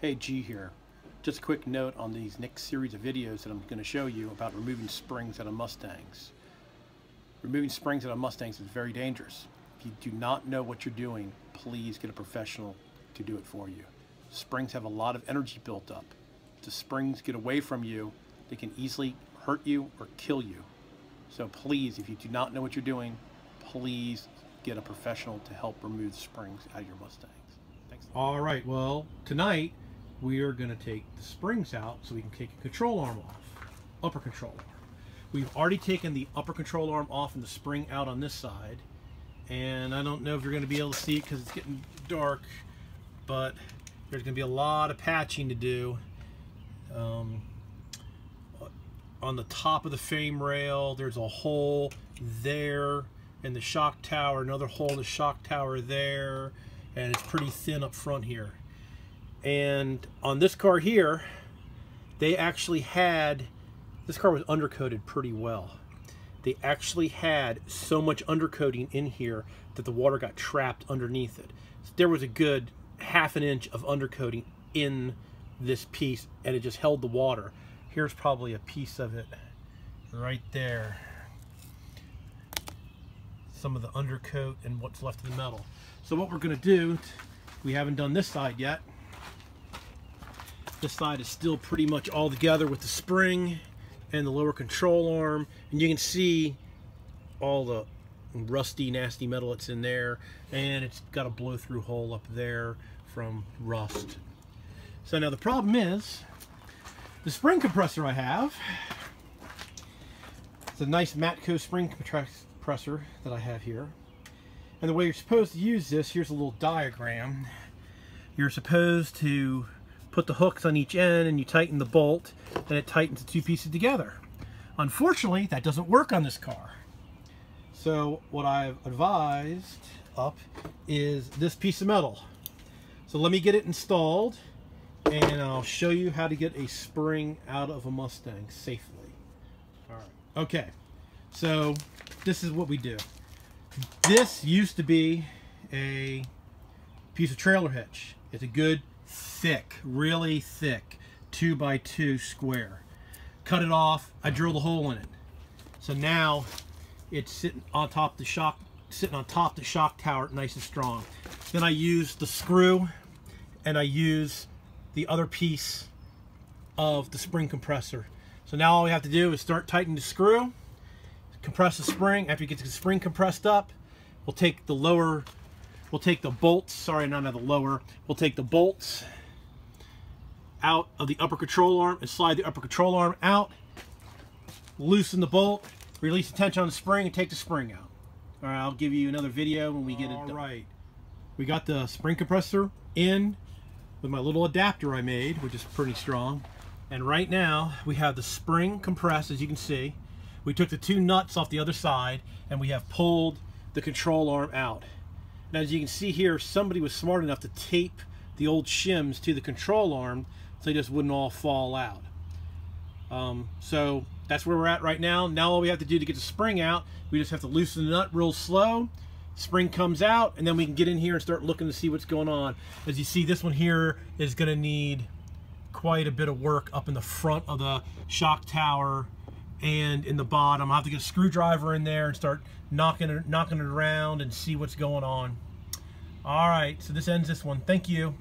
Hey, G here. Just a quick note on these next series of videos that I'm going to show you about removing springs out of Mustangs. Removing springs out of Mustangs is very dangerous. If you do not know what you're doing, please get a professional to do it for you. Springs have a lot of energy built up. If the springs get away from you, they can easily hurt you or kill you. So please, if you do not know what you're doing, please get a professional to help remove springs out of your Mustangs. Thanks. All right, well, tonight we are going to take the springs out so we can take a control arm off, upper control arm. We've already taken the upper control arm off and the spring out on this side, and I don't know if you're going to be able to see it because it's getting dark, but there's going to be a lot of patching to do on the top of the frame rail. There's a hole there in the shock tower, another hole in the shock tower there, and it's pretty thin up front here. And on this car here, they actually had, this car was undercoated pretty well. They actually had so much undercoating in here that the water got trapped underneath it. So there was a good ½ an inch of undercoating in this piece, and it just held the water. Here's probably a piece of it right there. Some of the undercoat and what's left of the metal. So what we're going to do, we haven't done this side yet. This side is still pretty much all together with the spring and the lower control arm, and you can see all the rusty, nasty metal that's in there, and it's got a blow-through hole up there from rust. So now the problem is the spring compressor I have. It's a nice Matco spring compressor that I have here, and the way you're supposed to use this, here's a little diagram. You're supposed to put the hooks on each end and you tighten the bolt, and it tightens the two pieces together. Unfortunately, that doesn't work on this car. So what I've advised up is this piece of metal. So let me get it installed and I'll show you how to get a spring out of a Mustang safely. All right. Okay, so this is what we do. This used to be a piece of trailer hitch. It's a good thick, really thick 2x2 square. Cut it off, I drilled a hole in it. So now it's sitting on top of the shock tower, nice and strong. Then I use the screw and I use the other piece of the spring compressor. So now all we have to do is start tightening the screw, compress the spring. After we get the spring compressed up, we'll take the lower, we'll take the bolts, sorry, not the lower, we'll take the bolts out of the upper control arm and slide the upper control arm out, loosen the bolt, release the tension on the spring, and take the spring out. All right, I'll give you another video when we get it done. All right, we got the spring compressor in with my little adapter I made, which is pretty strong. And right now we have the spring compressed, as you can see. We took the two nuts off the other side and we have pulled the control arm out. Now, as you can see here, somebody was smart enough to tape the old shims to the control arm so they just wouldn't all fall out. So that's where we're at right now. Now all we have to do to get the spring out, we just have to loosen the nut real slow. Spring comes out, and then we can get in here and start looking to see what's going on. As you see, this one here is going to need quite a bit of work up in the front of the shock tower and in the bottom. I'll have to get a screwdriver in there and start knocking it around and see what's going on. All right, so this ends this one. Thank you.